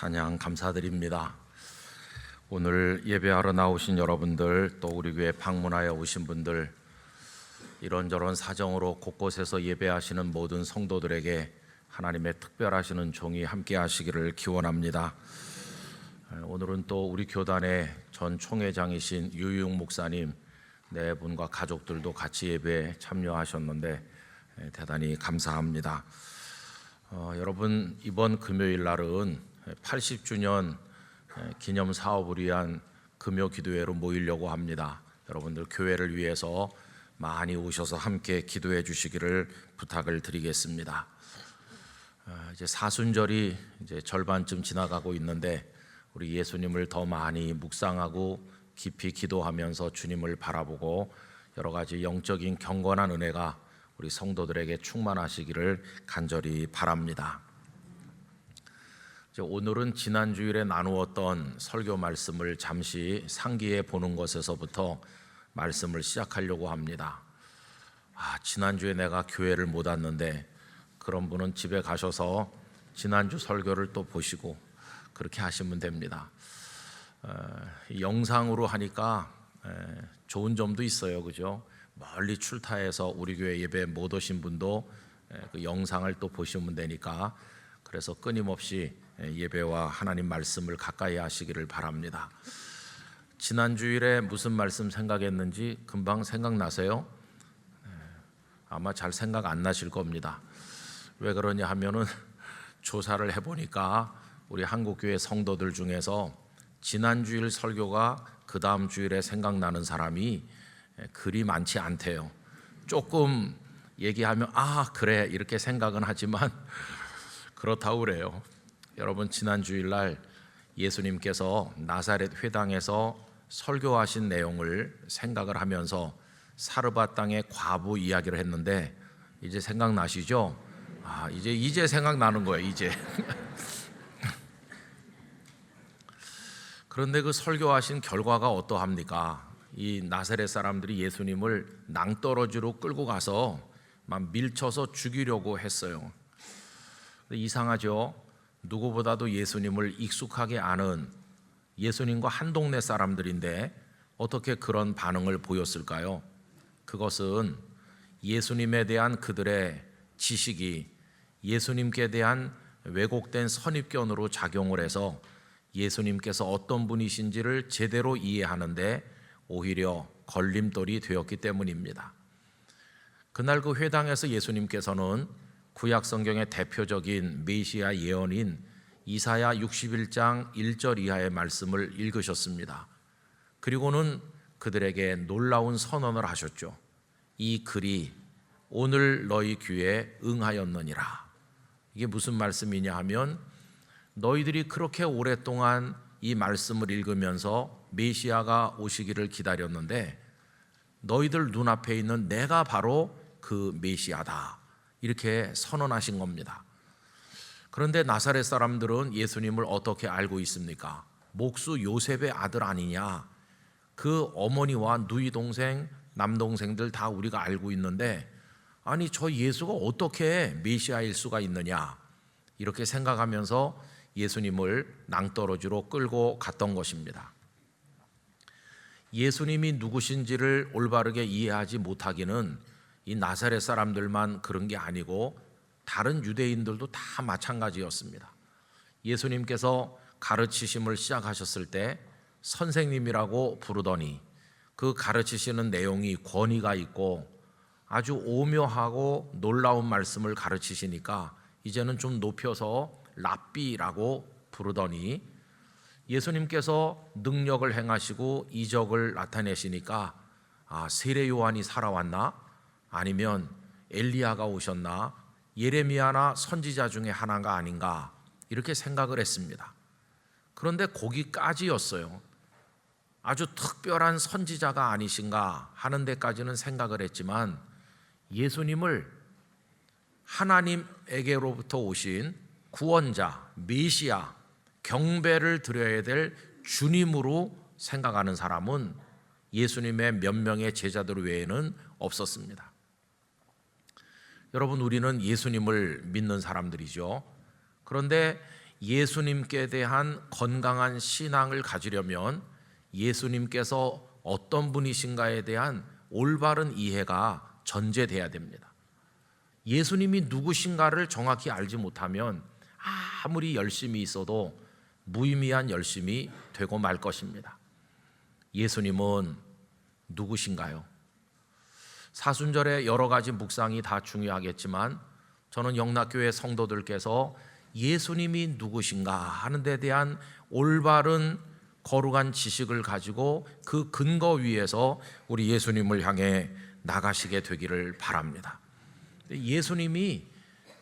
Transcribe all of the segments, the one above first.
찬양 감사드립니다. 오늘 예배하러 나오신 여러분들, 또 우리 교회 방문하여 오신 분들, 이런저런 사정으로 곳곳에서 예배하시는 모든 성도들에게 하나님의 특별하시는 종이 함께 하시기를 기원합니다. 오늘은 또 우리 교단의 전 총회장이신 유유웅 목사님 네 분과 가족들도 같이 예배에 참여하셨는데 대단히 감사합니다. 여러분, 이번 금요일 날은 80주년 기념 사업을 위한 금요 기도회로 모이려고 합니다. 여러분들 교회를 위해서 많이 오셔서 함께 기도해 주시기를 부탁을 드리겠습니다. 이제 사순절이 이제 절반쯤 지나가고 있는데 우리 예수님을 더 많이 묵상하고 깊이 기도하면서 주님을 바라보고 여러 가지 영적인 경건한 은혜가 우리 성도들에게 충만하시기를 간절히 바랍니다. 오늘은 지난 주일에 나누었던 설교 말씀을 잠시 상기해 보는 것에서부터 말씀을 시작하려고 합니다. 지난주에 내가 교회를 못 왔는데, 그런 분은 집에 가셔서 지난주 설교를 또 보시고 그렇게 하시면 됩니다. 영상으로 하니까 좋은 점도 있어요, 그죠? 멀리 출타해서 우리 교회 예배 못 오신 분도 그 영상을 또 보시면 되니까, 그래서 끊임없이 예배와 하나님 말씀을 가까이 하시기를 바랍니다. 지난 주일에 무슨 말씀 생각했는지 금방 생각나세요? 아마 잘 생각 안 나실 겁니다. 왜 그러냐 하면은 조사를 해보니까 우리 한국교회 성도들 중에서 지난 주일 설교가 그 다음 주일에 생각나는 사람이 그리 많지 않대요. 조금 얘기하면 그래 이렇게 생각은 하지만 그렇다고 그래요. 여러분, 지난 주일날 예수님께서 나사렛 회당에서 설교하신 내용을 생각을 하면서 사르밧 땅의 과부 이야기를 했는데 이제 생각나시죠? 이제 생각나는 거예요, 이제. 그런데 그 설교하신 결과가 어떠합니까? 이 나사렛 사람들이 예수님을 낭떠러지로 끌고 가서 막 밀쳐서 죽이려고 했어요. 이상하죠? 누구보다도 예수님을 익숙하게 아는 예수님과 한 동네 사람들인데 어떻게 그런 반응을 보였을까요? 그것은 예수님에 대한 그들의 지식이 예수님께 대한 왜곡된 선입견으로 작용을 해서 예수님께서 어떤 분이신지를 제대로 이해하는데 오히려 걸림돌이 되었기 때문입니다. 그날 그 회당에서 예수님께서는 구약 성경의 대표적인 메시아 예언인 이사야 61장 1절 이하의 말씀을 읽으셨습니다. 그리고는 그들에게 놀라운 선언을 하셨죠. 이 글이 오늘 너희 귀에 응하였느니라. 이게 무슨 말씀이냐 하면, 너희들이 그렇게 오랫동안 이 말씀을 읽으면서 메시아가 오시기를 기다렸는데 너희들 눈앞에 있는 내가 바로 그 메시아다, 이렇게 선언하신 겁니다. 그런데 나사렛 사람들은 예수님을 어떻게 알고 있습니까? 목수 요셉의 아들 아니냐, 그 어머니와 누이 동생, 남동생들 다 우리가 알고 있는데 아니 저 예수가 어떻게 메시아일 수가 있느냐, 이렇게 생각하면서 예수님을 낭떠러지로 끌고 갔던 것입니다. 예수님이 누구신지를 올바르게 이해하지 못하기는 이 나사렛 사람들만 그런 게 아니고 다른 유대인들도 다 마찬가지였습니다. 예수님께서 가르치심을 시작하셨을 때 선생님이라고 부르더니 그 가르치시는 내용이 권위가 있고 아주 오묘하고 놀라운 말씀을 가르치시니까 이제는 좀 높여서 랍비라고 부르더니 예수님께서 능력을 행하시고 이적을 나타내시니까 세례 요한이 살아왔나? 아니면 엘리야가 오셨나? 예레미야나 선지자 중에 하나가 아닌가? 이렇게 생각을 했습니다. 그런데 거기까지였어요. 아주 특별한 선지자가 아니신가 하는 데까지는 생각을 했지만 예수님을 하나님에게로부터 오신 구원자, 메시아, 경배를 드려야 될 주님으로 생각하는 사람은 예수님의 몇 명의 제자들 외에는 없었습니다. 여러분, 우리는 예수님을 믿는 사람들이죠. 그런데 예수님께 대한 건강한 신앙을 가지려면 예수님께서 어떤 분이신가에 대한 올바른 이해가 전제돼야 됩니다. 예수님이 누구신가를 정확히 알지 못하면 아무리 열심히 있어도 무의미한 열심이 되고 말 것입니다. 예수님은 누구신가요? 사순절의 여러 가지 묵상이 다 중요하겠지만 저는 영락교회 성도들께서 예수님이 누구신가 하는 데 대한 올바른 거룩한 지식을 가지고 그 근거 위에서 우리 예수님을 향해 나가시게 되기를 바랍니다. 예수님이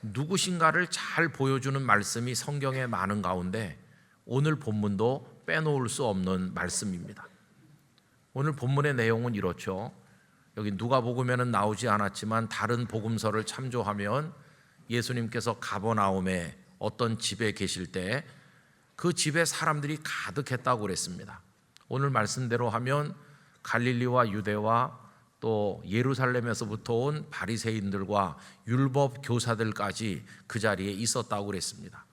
누구신가를 잘 보여주는 말씀이 성경에 많은 가운데 오늘 본문도 빼놓을 수 없는 말씀입니다. 오늘 본문의 내용은 이렇죠. 여기 누가복음에는 나오지 않았지만 다른 복음서를 참조하면 예수님께서 가버나움에 어떤 집에 계실 때 그 집에 사람들이 가득했다고 그랬습니다. 오늘 말씀대로 하면 갈릴리와 유대와 또 예루살렘에서부터 온 바리새인들과 율법 교사들까지 그 자리에 있었다고 그랬습니다.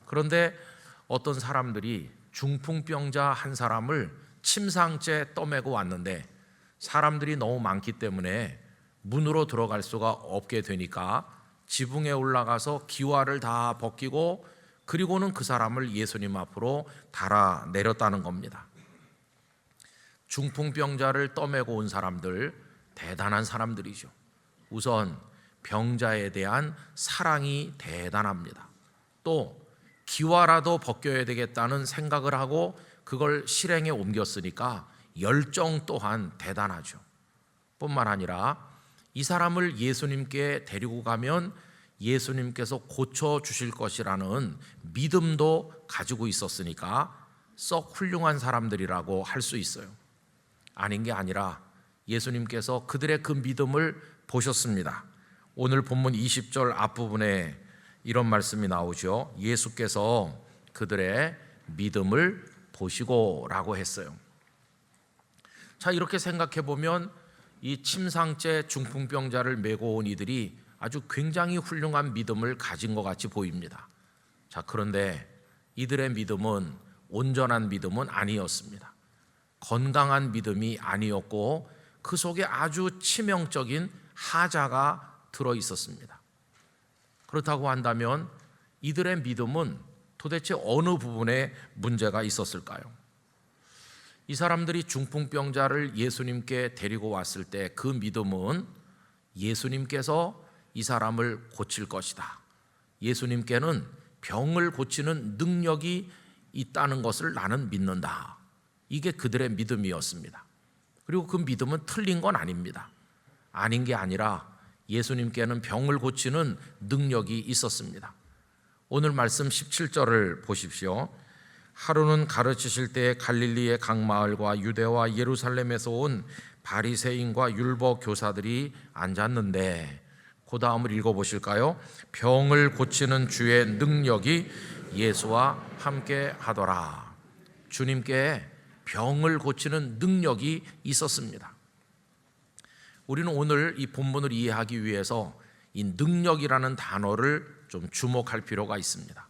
그런데 어떤 사람들이 중풍병자 한 사람을 침상째 떠매고 왔는데 사람들이 너무 많기 때문에 문으로 들어갈 수가 없게 되니까 지붕에 올라가서 기와를 다 벗기고 그리고는 그 사람을 예수님 앞으로 달아 내렸다는 겁니다. 중풍병자를 떠매고 온 사람들 대단한 사람들이죠. 우선 병자에 대한 사랑이 대단합니다. 또 기와라도 벗겨야 되겠다는 생각을 하고 그걸 실행에 옮겼으니까 열정 또한 대단하죠. 뿐만 아니라 이 사람을 예수님께 데리고 가면 예수님께서 고쳐주실 것이라는 믿음도 가지고 있었으니까 썩 훌륭한 사람들이라고 할 수 있어요. 아닌 게 아니라 예수님께서 그들의 그 믿음을 보셨습니다. 오늘 본문 20절 앞부분에 이런 말씀이 나오죠. 예수께서 그들의 믿음을 보시고 라고 했어요. 자, 이렇게 생각해 보면 이 침상째 중풍병자를 메고 온 이들이 아주 굉장히 훌륭한 믿음을 가진 것 같이 보입니다. 자, 그런데 이들의 믿음은 온전한 믿음은 아니었습니다. 건강한 믿음이 아니었고 그 속에 아주 치명적인 하자가 들어 있었습니다. 그렇다고 한다면 이들의 믿음은 도대체 어느 부분에 문제가 있었을까요? 이 사람들이 중풍병자를 예수님께 데리고 왔을 때 그 믿음은 예수님께서 이 사람을 고칠 것이다. 예수님께는 병을 고치는 능력이 있다는 것을 나는 믿는다. 이게 그들의 믿음이었습니다. 그리고 그 믿음은 틀린 건 아닙니다. 아닌 게 아니라 예수님께는 병을 고치는 능력이 있었습니다. 오늘 말씀 17절을 보십시오. 하루는 가르치실 때 갈릴리의 각 마을과 유대와 예루살렘에서 온 바리새인과 율법 교사들이 앉았는데, 그 다음을 읽어보실까요? 병을 고치는 주의 능력이 예수와 함께 하더라. 주님께 병을 고치는 능력이 있었습니다. 우리는 오늘 이 본문을 이해하기 위해서 이 능력이라는 단어를 좀 주목할 필요가 있습니다.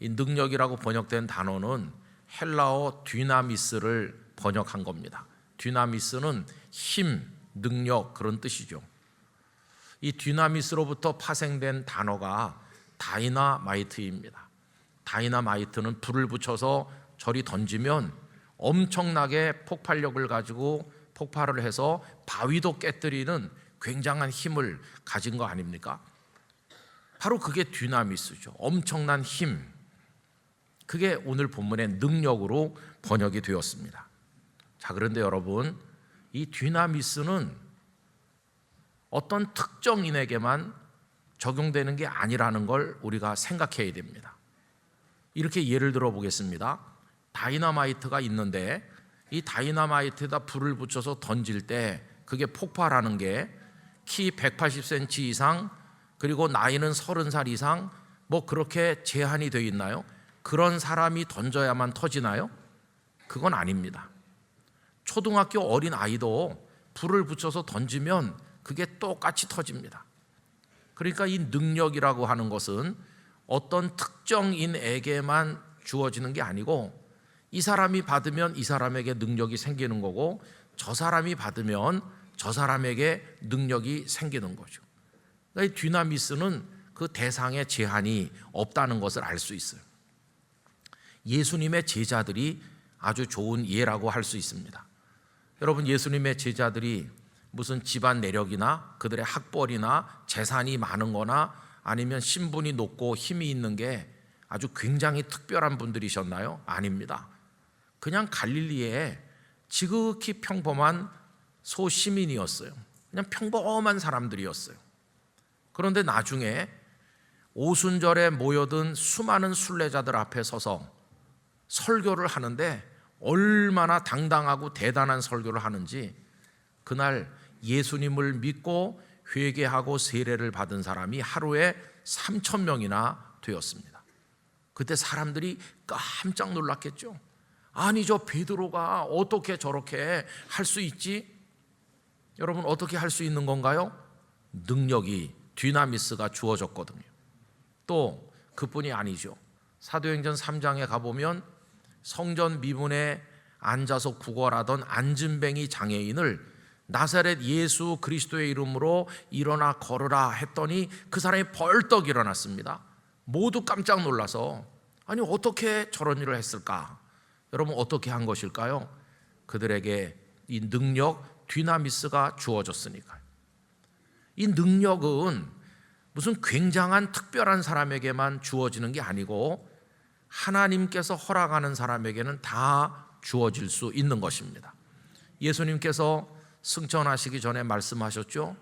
이 능력이라고 번역된 단어는 헬라어 듀나미스를 번역한 겁니다. 듀나미스는 힘, 능력 그런 뜻이죠. 이 듀나미스로부터 파생된 단어가 다이나마이트입니다. 다이나마이트는 불을 붙여서 저리 던지면 엄청나게 폭발력을 가지고 폭발을 해서 바위도 깨뜨리는 굉장한 힘을 가진 거 아닙니까? 바로 그게 듀나미스죠. 엄청난 힘. 그게 오늘 본문의 능력으로 번역이 되었습니다. 자, 그런데 여러분, 이 듀나미스는 어떤 특정인에게만 적용되는 게 아니라는 걸 우리가 생각해야 됩니다. 이렇게 예를 들어 보겠습니다. 다이너마이트가 있는데 이 다이너마이트에다 불을 붙여서 던질 때 그게 폭발하는 게 키 180cm 이상 그리고 나이는 30살 이상 뭐 그렇게 제한이 되어 있나요? 그런 사람이 던져야만 터지나요? 그건 아닙니다. 초등학교 어린 아이도 불을 붙여서 던지면 그게 똑같이 터집니다. 그러니까 이 능력이라고 하는 것은 어떤 특정인에게만 주어지는 게 아니고 이 사람이 받으면 이 사람에게 능력이 생기는 거고 저 사람이 받으면 저 사람에게 능력이 생기는 거죠. 그러니까 이 디나미스는 그 대상에 제한이 없다는 것을 알 수 있어요. 예수님의 제자들이 아주 좋은 예라고 할 수 있습니다. 여러분, 예수님의 제자들이 무슨 집안 내력이나 그들의 학벌이나 재산이 많은 거나 아니면 신분이 높고 힘이 있는 게 아주 굉장히 특별한 분들이셨나요? 아닙니다. 그냥 갈릴리에 지극히 평범한 소시민이었어요. 그냥 평범한 사람들이었어요. 그런데 나중에 오순절에 모여든 수많은 순례자들 앞에 서서 설교를 하는데 얼마나 당당하고 대단한 설교를 하는지 그날 예수님을 믿고 회개하고 세례를 받은 사람이 하루에 3,000명이나 되었습니다. 그때 사람들이 깜짝 놀랐겠죠. 아니, 저 베드로가 어떻게 저렇게 할 수 있지? 여러분, 어떻게 할 수 있는 건가요? 능력이, 디나미스가 주어졌거든요. 또 그뿐이 아니죠. 사도행전 3장에 가보면 성전 미문에 앉아서 구걸하던 안진뱅이 장애인을 나사렛 예수 그리스도의 이름으로 일어나 걸으라 했더니 그 사람이 벌떡 일어났습니다. 모두 깜짝 놀라서 아니, 어떻게 저런 일을 했을까? 여러분, 어떻게 한 것일까요? 그들에게 이 능력, 디나미스가 주어졌으니까요. 이 능력은 무슨 굉장한 특별한 사람에게만 주어지는 게 아니고 하나님께서 허락하는 사람에게는 다 주어질 수 있는 것입니다. 예수님께서 승천하시기 전에 말씀하셨죠.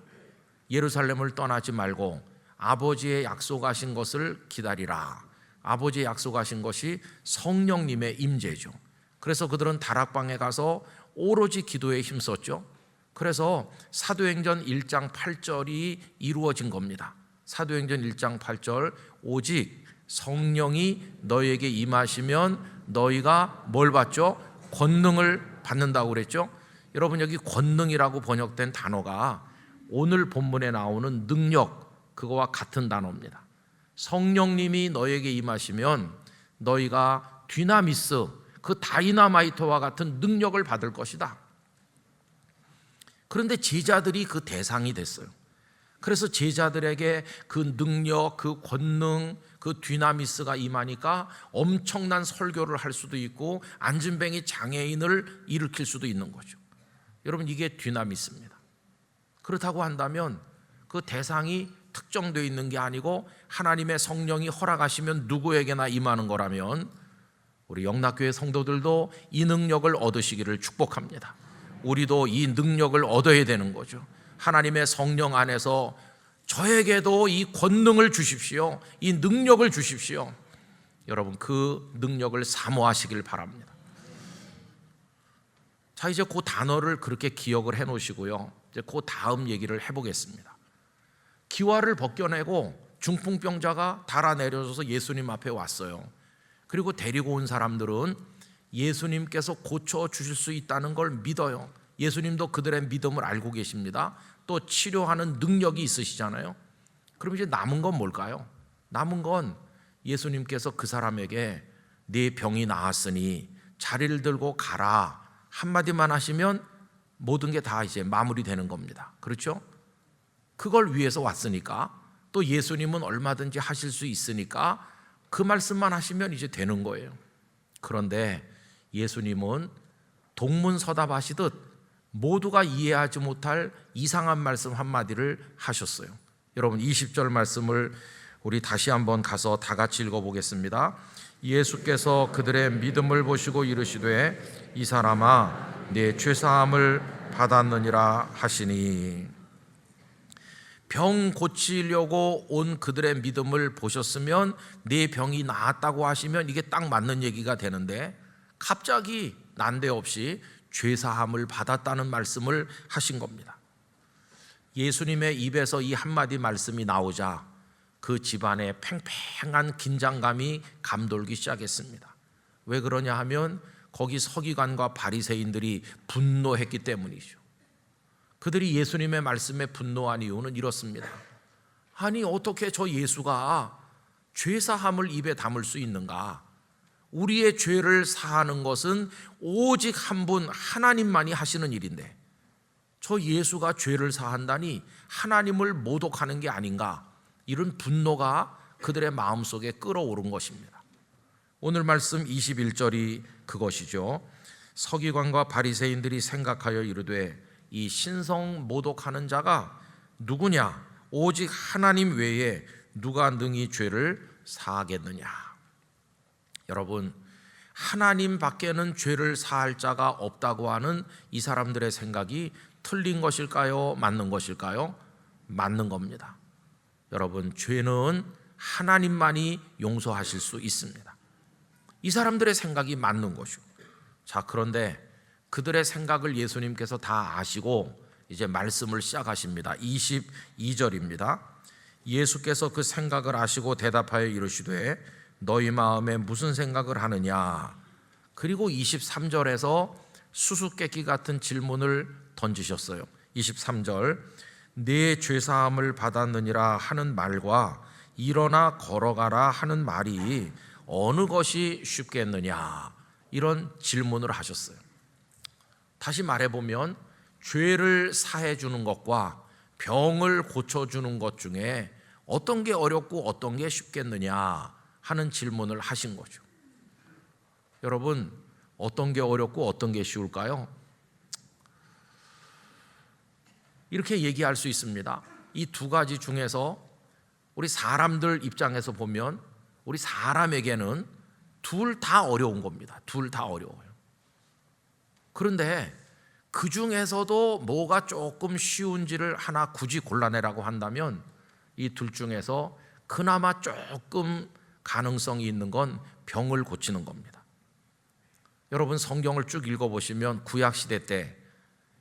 예루살렘을 떠나지 말고 아버지의 약속하신 것을 기다리라. 아버지의 약속하신 것이 성령님의 임재죠. 그래서 그들은 다락방에 가서 오로지 기도에 힘썼죠. 그래서 사도행전 1장 8절이 이루어진 겁니다. 사도행전 1장 8절, 오직 성령이 너희에게 임하시면 너희가 뭘 받죠? 권능을 받는다고 그랬죠. 여러분, 여기 권능이라고 번역된 단어가 오늘 본문에 나오는 능력, 그거와 같은 단어입니다. 성령님이 너희에게 임하시면 너희가 디나미스, 그 다이나마이트와 같은 능력을 받을 것이다. 그런데 제자들이 그 대상이 됐어요. 그래서 제자들에게 그 능력, 그 권능, 그 디나미스가 임하니까 엄청난 설교를 할 수도 있고 안진뱅이 장애인을 일으킬 수도 있는 거죠. 여러분, 이게 디나미스입니다. 그렇다고 한다면 그 대상이 특정되어 있는 게 아니고 하나님의 성령이 허락하시면 누구에게나 임하는 거라면 우리 영락교회 성도들도 이 능력을 얻으시기를 축복합니다. 우리도 이 능력을 얻어야 되는 거죠. 하나님의 성령 안에서 저에게도 이 권능을 주십시오. 이 능력을 주십시오. 여러분, 그 능력을 사모하시길 바랍니다. 자, 이제 그 단어를 그렇게 기억을 해 놓으시고요. 이제 그 다음 얘기를 해보겠습니다. 기와를 벗겨내고 중풍병자가 달아내려져서 예수님 앞에 왔어요. 그리고 데리고 온 사람들은 예수님께서 고쳐주실 수 있다는 걸 믿어요. 예수님도 그들의 믿음을 알고 계십니다. 또 치료하는 능력이 있으시잖아요. 그럼 이제 남은 건 뭘까요? 남은 건 예수님께서 그 사람에게 네 병이 나았으니 자리를 들고 가라 한마디만 하시면 모든 게 다 이제 마무리되는 겁니다. 그렇죠? 그걸 위해서 왔으니까, 또 예수님은 얼마든지 하실 수 있으니까 그 말씀만 하시면 이제 되는 거예요. 그런데 예수님은 동문서답하시듯 모두가 이해하지 못할 이상한 말씀 한마디를 하셨어요. 여러분, 20절 말씀을 우리 다시 한번 가서 다 같이 읽어보겠습니다. 예수께서 그들의 믿음을 보시고 이르시되 이 사람아 네 죄사함을 받았느니라 하시니, 병 고치려고 온 그들의 믿음을 보셨으면 네 병이 나았다고 하시면 이게 딱 맞는 얘기가 되는데 갑자기 난데없이 죄사함을 받았다는 말씀을 하신 겁니다. 예수님의 입에서 이 한마디 말씀이 나오자 그 집안에 팽팽한 긴장감이 감돌기 시작했습니다. 왜 그러냐 하면 거기 서기관과 바리새인들이 분노했기 때문이죠. 그들이 예수님의 말씀에 분노한 이유는 이렇습니다. 아니, 어떻게 저 예수가 죄사함을 입에 담을 수 있는가? 우리의 죄를 사하는 것은 오직 한 분 하나님만이 하시는 일인데 저 예수가 죄를 사한다니 하나님을 모독하는 게 아닌가? 이런 분노가 그들의 마음속에 끓어오른 것입니다. 오늘 말씀 21절이 그것이죠. 서기관과 바리새인들이 생각하여 이르되 이 신성 모독하는 자가 누구냐? 오직 하나님 외에 누가 능히 죄를 사하겠느냐? 여러분, 하나님 밖에는 죄를 사할 자가 없다고 하는 이 사람들의 생각이 틀린 것일까요? 맞는 것일까요? 맞는 겁니다. 여러분, 죄는 하나님만이 용서하실 수 있습니다. 이 사람들의 생각이 맞는 것이고, 자, 그런데 그들의 생각을 예수님께서 다 아시고 이제 말씀을 시작하십니다. 22절입니다. 예수께서 그 생각을 아시고 대답하여 이르시되 너희 마음에 무슨 생각을 하느냐? 그리고 23절에서 수수께끼 같은 질문을 던지셨어요. 23절, 내 죄사함을 받았느니라 하는 말과 일어나 걸어가라 하는 말이 어느 것이 쉽겠느냐? 이런 질문을 하셨어요. 다시 말해보면 죄를 사해 주는 것과 병을 고쳐주는 것 중에 어떤 게 어렵고 어떤 게 쉽겠느냐 하는 질문을 하신 거죠. 여러분, 어떤 게 어렵고 어떤 게 쉬울까요? 이렇게 얘기할 수 있습니다. 이 두 가지 중에서 우리 사람들 입장에서 보면 우리 사람에게는 둘 다 어려운 겁니다. 둘 다 어려워요. 그런데 그 중에서도 뭐가 조금 쉬운지를 하나 굳이 골라내라고 한다면 이 둘 중에서 그나마 조금 가능성이 있는 건 병을 고치는 겁니다. 여러분, 성경을 쭉 읽어보시면 구약시대 때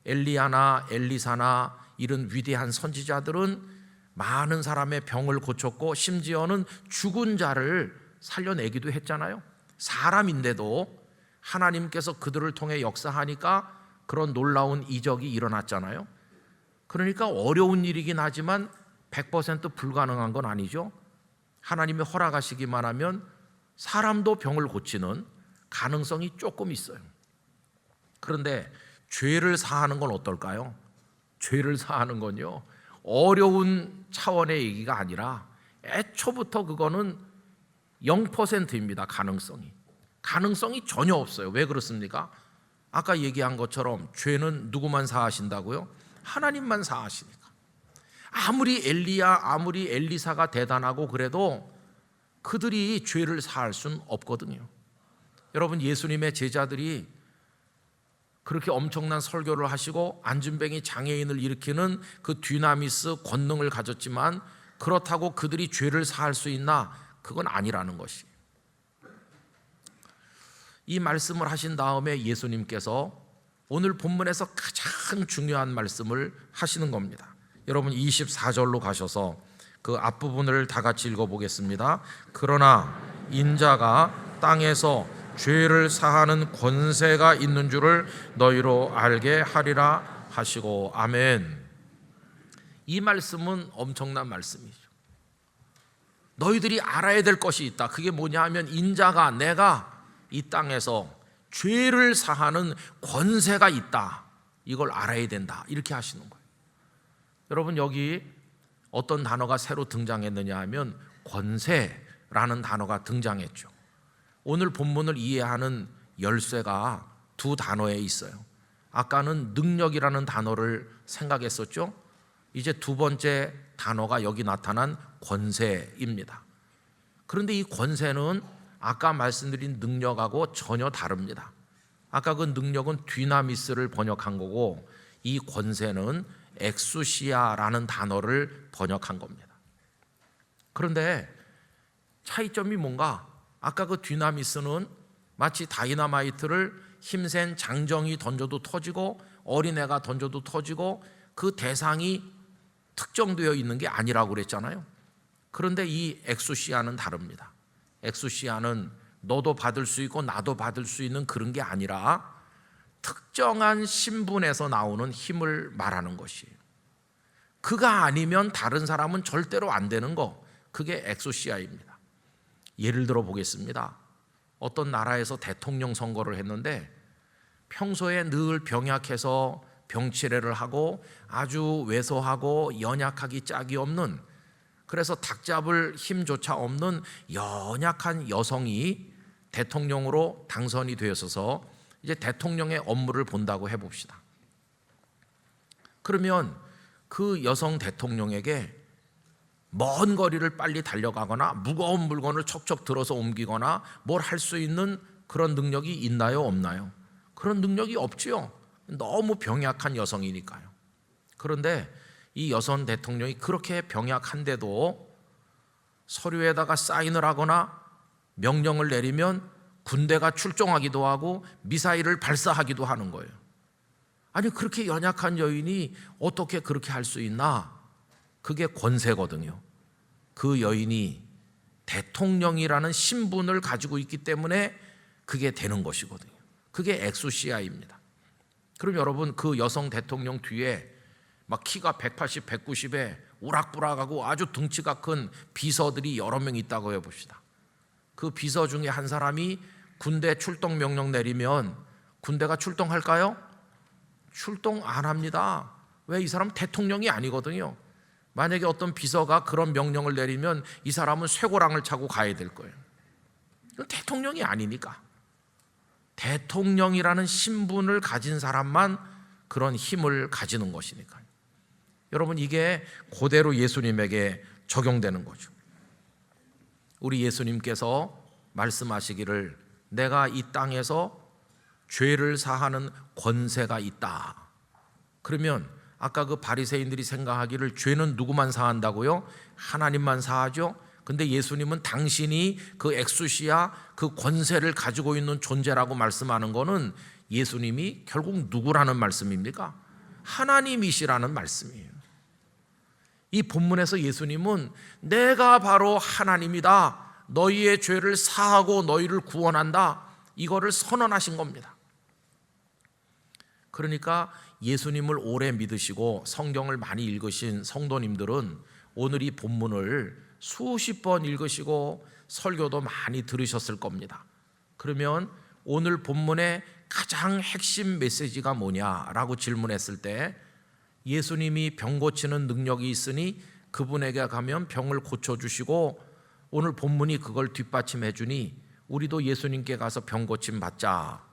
엘리야나 엘리사나 이런 위대한 선지자들은 많은 사람의 병을 고쳤고 심지어는 죽은 자를 살려내기도 했잖아요. 사람인데도 하나님께서 그들을 통해 역사하니까 그런 놀라운 이적이 일어났잖아요. 그러니까 어려운 일이긴 하지만 100% 불가능한 건 아니죠. 하나님이 허락하시기만 하면 사람도 병을 고치는 가능성이 조금 있어요. 그런데 죄를 사하는 건 어떨까요? 죄를 사하는 건요, 어려운 차원의 얘기가 아니라 애초부터 그거는 0%입니다. 가능성이 전혀 없어요. 왜 그렇습니까? 아까 얘기한 것처럼 죄는 누구만 사하신다고요? 하나님만 사하시니까. 아무리 엘리야, 아무리 엘리사가 대단하고 그래도 그들이 죄를 사할 수는 없거든요. 여러분, 예수님의 제자들이 그렇게 엄청난 설교를 하시고 안진뱅이 장애인을 일으키는 그 뒤나미스 권능을 가졌지만 그렇다고 그들이 죄를 사할 수 있나? 그건 아니라는 것이. 이 말씀을 하신 다음에 예수님께서 오늘 본문에서 가장 중요한 말씀을 하시는 겁니다. 여러분, 24절로 가셔서 그 앞부분을 다 같이 읽어보겠습니다. 그러나 인자가 땅에서 죄를 사하는 권세가 있는 줄을 너희로 알게 하리라 하시고. 아멘. 이 말씀은 엄청난 말씀이죠. 너희들이 알아야 될 것이 있다. 그게 뭐냐 하면 인자가, 내가 이 땅에서 죄를 사하는 권세가 있다. 이걸 알아야 된다. 이렇게 하시는 거예요. 여러분, 여기 어떤 단어가 새로 등장했느냐 하면 권세라는 단어가 등장했죠. 오늘 본문을 이해하는 열쇠가 두 단어에 있어요. 아까는 능력이라는 단어를 생각했었죠. 이제 두 번째 단어가 여기 나타난 권세입니다. 그런데 이 권세는 아까 말씀드린 능력하고 전혀 다릅니다. 아까 그 능력은 뒤나미스를 번역한 거고 이 권세는 엑수시아라는 단어를 번역한 겁니다. 그런데 차이점이 뭔가? 아까 그 뒤나미스는 마치 다이너마이트를 힘센 장정이 던져도 터지고 어린애가 던져도 터지고 그 대상이 특정되어 있는 게 아니라고 그랬잖아요. 그런데 이 엑수시아는 다릅니다. 엑수시아는 너도 받을 수 있고 나도 받을 수 있는 그런 게 아니라 특정한 신분에서 나오는 힘을 말하는 것이에요. 그가 아니면 다른 사람은 절대로 안 되는 거, 그게 엑소시아입니다. 예를 들어 보겠습니다. 어떤 나라에서 대통령 선거를 했는데 평소에 늘 병약해서 병치레를 하고 아주 왜소하고 연약하기 짝이 없는, 그래서 닭 잡을 힘조차 없는 연약한 여성이 대통령으로 당선이 되어서 이제 대통령의 업무를 본다고 해봅시다. 그러면 그 여성 대통령에게 먼 거리를 빨리 달려가거나 무거운 물건을 척척 들어서 옮기거나 뭘 할 수 있는 그런 능력이 있나요, 없나요? 그런 능력이 없지요. 너무 병약한 여성이니까요. 그런데 이 여성 대통령이 그렇게 병약한데도 서류에다가 사인을 하거나 명령을 내리면 군대가 출동하기도 하고 미사일을 발사하기도 하는 거예요. 아니, 그렇게 연약한 여인이 어떻게 그렇게 할 수 있나? 그게 권세거든요. 그 여인이 대통령이라는 신분을 가지고 있기 때문에 그게 되는 것이거든요. 그게 엑수시아입니다. 그럼 여러분, 그 여성 대통령 뒤에 막 키가 180, 190에 우락부락하고 아주 덩치가 큰 비서들이 여러 명 있다고 해봅시다. 그 비서 중에 한 사람이 군대 출동 명령 내리면 군대가 출동할까요? 출동 안 합니다. 왜? 이 사람은 대통령이 아니거든요. 만약에 어떤 비서가 그런 명령을 내리면 이 사람은 쇠고랑을 차고 가야 될 거예요. 대통령이 아니니까. 대통령이라는 신분을 가진 사람만 그런 힘을 가지는 것이니까요. 여러분, 이게 그대로 예수님에게 적용되는 거죠. 우리 예수님께서 말씀하시기를 내가 이 땅에서 죄를 사하는 권세가 있다. 그러면 아까 그 바리새인들이 생각하기를 죄는 누구만 사한다고요? 하나님만 사하죠. 근데 예수님은 당신이 그 엑수시아 그 권세를 가지고 있는 존재라고 말씀하는 거는 예수님이 결국 누구라는 말씀입니까? 하나님이시라는 말씀이에요. 이 본문에서 예수님은 내가 바로 하나님이다, 너희의 죄를 사하고 너희를 구원한다, 이거를 선언하신 겁니다. 그러니까 예수님을 오래 믿으시고 성경을 많이 읽으신 성도님들은 오늘 이 본문을 수십 번 읽으시고 설교도 많이 들으셨을 겁니다. 그러면 오늘 본문의 가장 핵심 메시지가 뭐냐라고 질문했을 때 예수님이 병 고치는 능력이 있으니 그분에게 가면 병을 고쳐주시고 오늘 본문이 그걸 뒷받침해 주니 우리도 예수님께 가서 병 고침 받자,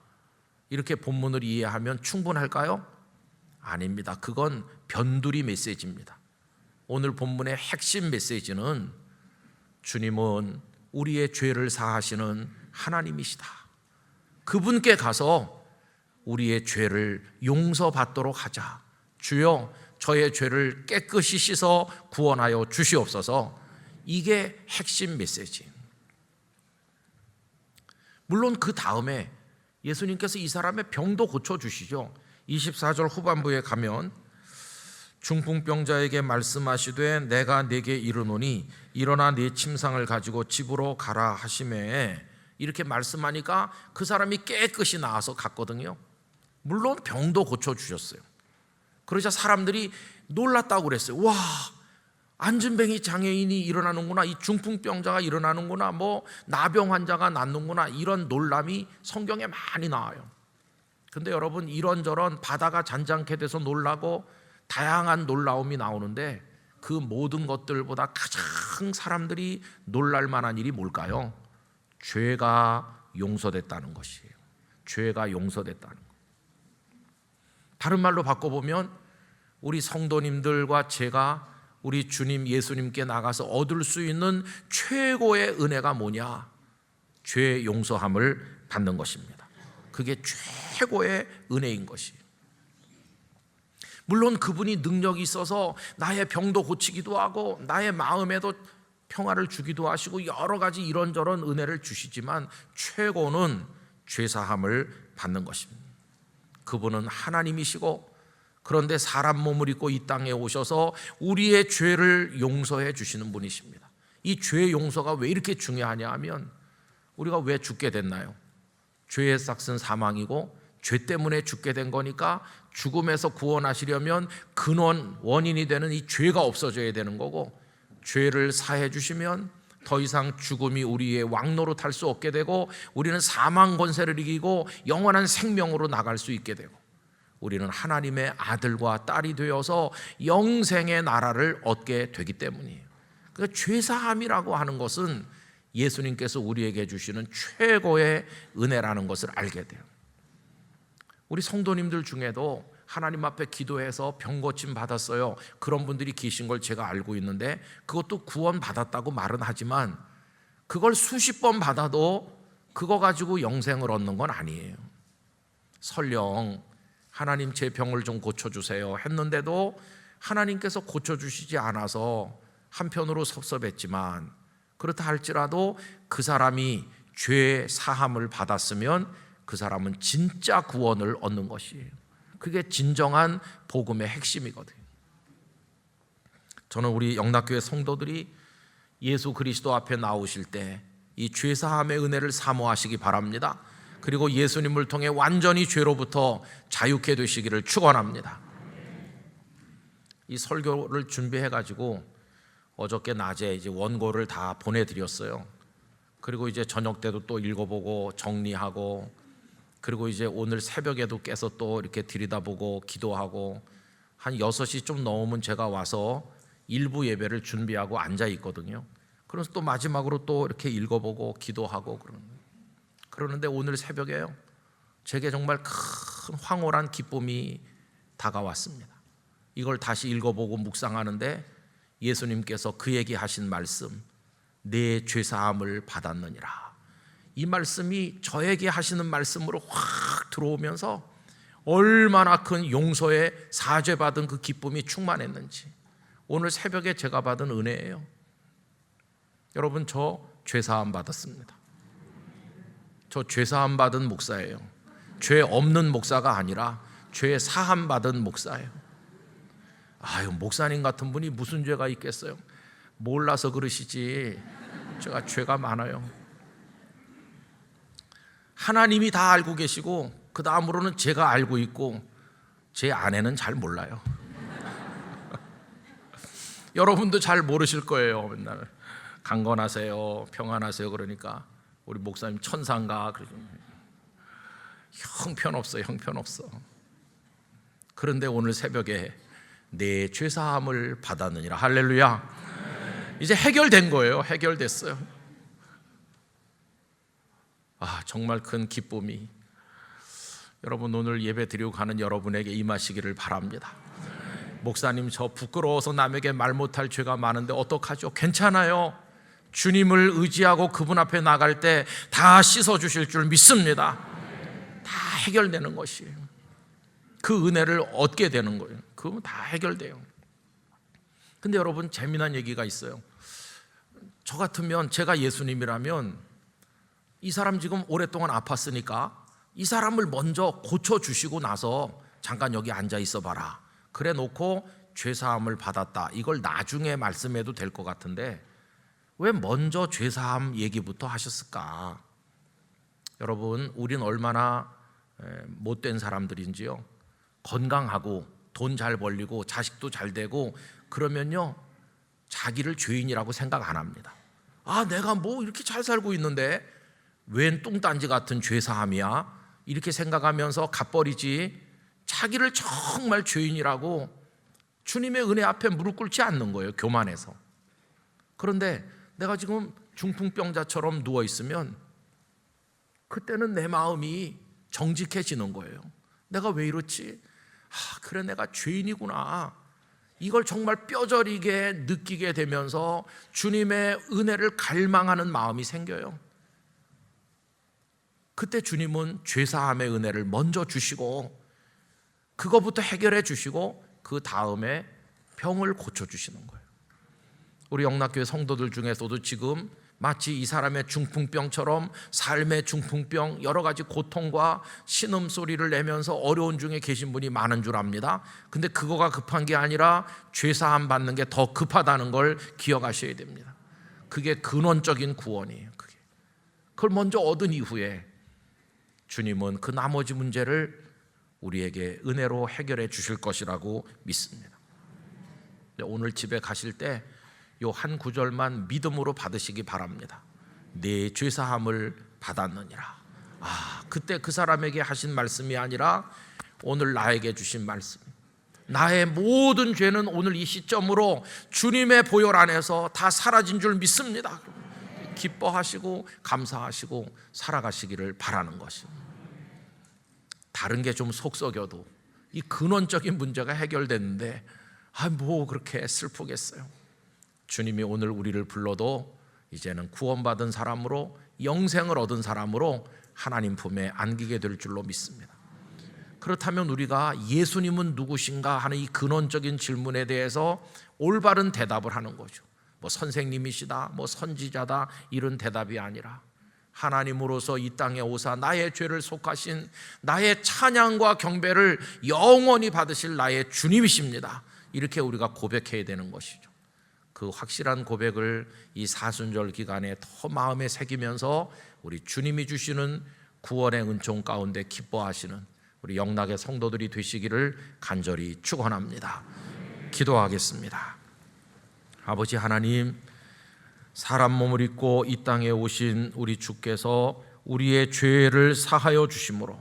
이렇게 본문을 이해하면 충분할까요? 아닙니다. 그건 변두리 메시지입니다. 오늘 본문의 핵심 메시지는 주님은 우리의 죄를 사하시는 하나님이시다. 그분께 가서 우리의 죄를 용서받도록 하자. 주여, 저의 죄를 깨끗이 씻어 구원하여 주시옵소서. 이게 핵심 메시지. 물론 그 다음에 예수님께서 이 사람의 병도 고쳐주시죠. 24절 후반부에 가면 중풍병자에게 말씀하시되 내가 네게 이르노니 일어나 네 침상을 가지고 집으로 가라 하시매, 이렇게 말씀하니까 그 사람이 깨끗이 나아서 갔거든요. 물론 병도 고쳐주셨어요. 그러자 사람들이 놀랐다고 그랬어요. 와, 안진뱅이 장애인이 일어나는구나, 이 중풍병자가 일어나는구나, 뭐 나병 환자가 낫는구나, 이런 놀람이 성경에 많이 나와요. 근데 여러분, 이런저런 바다가 잔잔케 돼서 놀라고 다양한 놀라움이 나오는데 그 모든 것들보다 가장 사람들이 놀랄 만한 일이 뭘까요? 죄가 용서됐다는 것이에요. 죄가 용서됐다는 것. 다른 말로 바꿔보면 우리 성도님들과 제가 우리 주님 예수님께 나가서 얻을 수 있는 최고의 은혜가 뭐냐? 죄 용서함을 받는 것입니다. 그게 최고의 은혜인 것이에요. 물론 그분이 능력이 있어서 나의 병도 고치기도 하고 나의 마음에도 평화를 주기도 하시고 여러 가지 이런저런 은혜를 주시지만 최고는 죄사함을 받는 것입니다. 그분은 하나님이시고 그런데 사람 몸을 입고 이 땅에 오셔서 우리의 죄를 용서해 주시는 분이십니다. 이 죄 용서가 왜 이렇게 중요하냐 하면 우리가 왜 죽게 됐나요? 죄의 삭은 사망이고 죄 때문에 죽게 된 거니까 죽음에서 구원하시려면 근원 원인이 되는 이 죄가 없어져야 되는 거고, 죄를 사해 주시면 더 이상 죽음이 우리의 왕노릇할 수 없게 되고, 우리는 사망 권세를 이기고 영원한 생명으로 나갈 수 있게 되고, 우리는 하나님의 아들과 딸이 되어서 영생의 나라를 얻게 되기 때문이에요. 그러니까 죄사함이라고 하는 것은 예수님께서 우리에게 주시는 최고의 은혜라는 것을 알게 돼요. 우리 성도님들 중에도 하나님 앞에 기도해서 병 고침 받았어요, 그런 분들이 계신 걸 제가 알고 있는데, 그것도 구원 받았다고 말은 하지만 그걸 수십 번 받아도 그거 가지고 영생을 얻는 건 아니에요. 설령 하나님 제 병을 좀 고쳐주세요 했는데도 하나님께서 고쳐주시지 않아서 한편으로 섭섭했지만, 그렇다 할지라도 그 사람이 죄 사함을 받았으면 그 사람은 진짜 구원을 얻는 것이에요. 그게 진정한 복음의 핵심이거든요. 저는 우리 영락교회 성도들이 예수 그리스도 앞에 나오실 때 이 죄사함의 은혜를 사모하시기 바랍니다. 그리고 예수님을 통해 완전히 죄로부터 자유케 되시기를 축원합니다. 이 설교를 준비해가지고 어저께 낮에 이제 원고를 다 보내드렸어요. 그리고 이제 저녁 때도 또 읽어보고 정리하고, 그리고 이제 오늘 새벽에도 깨서 또 이렇게 들여다보고 기도하고, 한 6시 좀 넘으면 제가 와서 일부 예배를 준비하고 앉아 있거든요. 그래서 또 마지막으로 또 이렇게 읽어보고 기도하고 그러는데 오늘 새벽에요, 제게 정말 큰 황홀한 기쁨이 다가왔습니다. 이걸 다시 읽어보고 묵상하는데 예수님께서 그 얘기하신 말씀, 내 죄사함을 받았느니라, 이 말씀이 저에게 하시는 말씀으로 확 들어오면서 얼마나 큰 용서의 사죄받은 그 기쁨이 충만했는지, 오늘 새벽에 제가 받은 은혜예요. 여러분, 저 죄사함 받았습니다. 저 죄사함 받은 목사예요. 죄 없는 목사가 아니라 죄 사함 받은 목사예요. 아유, 목사님 같은 분이 무슨 죄가 있겠어요? 몰라서 그러시지 제가 죄가 많아요. 하나님이 다 알고 계시고 그 다음으로는 제가 알고 있고 제 아내는 잘 몰라요. 여러분도 잘 모르실 거예요. 맨날 강건하세요, 평안하세요 그러니까 우리 목사님 천사인가 그러죠. 형편없어, 형편없어. 그런데 오늘 새벽에 내 죄사함을 받았느니라. 할렐루야. 이제 해결된 거예요. 해결됐어요. 정말 큰 기쁨이 여러분 오늘 예배 드리고 가는 여러분에게 임하시기를 바랍니다. 목사님, 저 부끄러워서 남에게 말 못할 죄가 많은데 어떡하죠? 괜찮아요. 주님을 의지하고 그분 앞에 나갈 때 다 씻어주실 줄 믿습니다. 다 해결되는 것이에요. 그 은혜를 얻게 되는 거예요. 그건 다 해결돼요. 근데 여러분, 재미난 얘기가 있어요. 저 같으면, 제가 예수님이라면 이 사람 지금 오랫동안 아팠으니까 이 사람을 먼저 고쳐주시고 나서 잠깐 여기 앉아 있어 봐라, 그래 놓고 죄사함을 받았다, 이걸 나중에 말씀해도 될 것 같은데 왜 먼저 죄사함 얘기부터 하셨을까? 여러분, 우린 얼마나 못된 사람들인지요. 건강하고 돈 잘 벌리고 자식도 잘 되고 그러면요, 자기를 죄인이라고 생각 안 합니다. 내가 뭐 이렇게 잘 살고 있는데 웬 뚱딴지 같은 죄사함이야, 이렇게 생각하면서 갚버리지, 자기를 정말 죄인이라고 주님의 은혜 앞에 무릎 꿇지 않는 거예요, 교만해서. 그런데 내가 지금 중풍병자처럼 누워있으면 그때는 내 마음이 정직해지는 거예요. 내가 왜 이렇지? 그래, 내가 죄인이구나. 이걸 정말 뼈저리게 느끼게 되면서 주님의 은혜를 갈망하는 마음이 생겨요. 그때 주님은 죄사함의 은혜를 먼저 주시고 그거부터 해결해 주시고 그 다음에 병을 고쳐주시는 거예요. 우리 영락교회 성도들 중에서도 지금 마치 이 사람의 중풍병처럼 삶의 중풍병, 여러 가지 고통과 신음소리를 내면서 어려운 중에 계신 분이 많은 줄 압니다. 근데 그거가 급한 게 아니라 죄사함 받는 게 더 급하다는 걸 기억하셔야 됩니다. 그게 근원적인 구원이에요. 그걸 먼저 얻은 이후에 주님은 그 나머지 문제를 우리에게 은혜로 해결해 주실 것이라고 믿습니다. 오늘 집에 가실 때 요 한 구절만 믿음으로 받으시기 바랍니다. 내 죄사함을 받았느니라. 그때 그 사람에게 하신 말씀이 아니라 오늘 나에게 주신 말씀. 나의 모든 죄는 오늘 이 시점으로 주님의 보혈 안에서 다 사라진 줄 믿습니다. 기뻐하시고 감사하시고 살아가시기를 바라는 것입니다. 다른 게 좀 속썩여도 이 근원적인 문제가 해결됐는데 뭐 그렇게 슬프겠어요. 주님이 오늘 우리를 불러도 이제는 구원받은 사람으로, 영생을 얻은 사람으로 하나님 품에 안기게 될 줄로 믿습니다. 그렇다면 우리가 예수님은 누구신가 하는 이 근원적인 질문에 대해서 올바른 대답을 하는 거죠. 뭐 선생님이시다, 뭐 선지자다, 이런 대답이 아니라 하나님으로서 이 땅에 오사 나의 죄를 속하신, 나의 찬양과 경배를 영원히 받으실 나의 주님이십니다. 이렇게 우리가 고백해야 되는 것이죠. 그 확실한 고백을 이 사순절 기간에 더 마음에 새기면서 우리 주님이 주시는 구원의 은총 가운데 기뻐하시는 우리 영락의 성도들이 되시기를 간절히 축원합니다. 기도하겠습니다. 아버지 하나님, 사람 몸을 입고 이 땅에 오신 우리 주께서 우리의 죄를 사하여 주심으로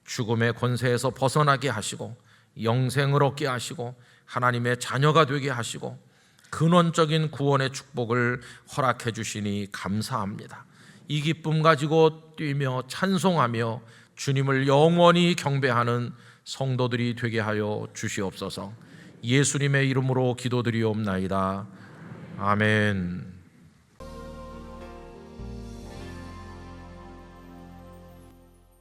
죽음의 권세에서 벗어나게 하시고 영생을 얻게 하시고 하나님의 자녀가 되게 하시고 근원적인 구원의 축복을 허락해 주시니 감사합니다. 이 기쁨 가지고 뛰며 찬송하며 주님을 영원히 경배하는 성도들이 되게 하여 주시옵소서. 예수님의 이름으로 기도드리옵나이다. 아멘.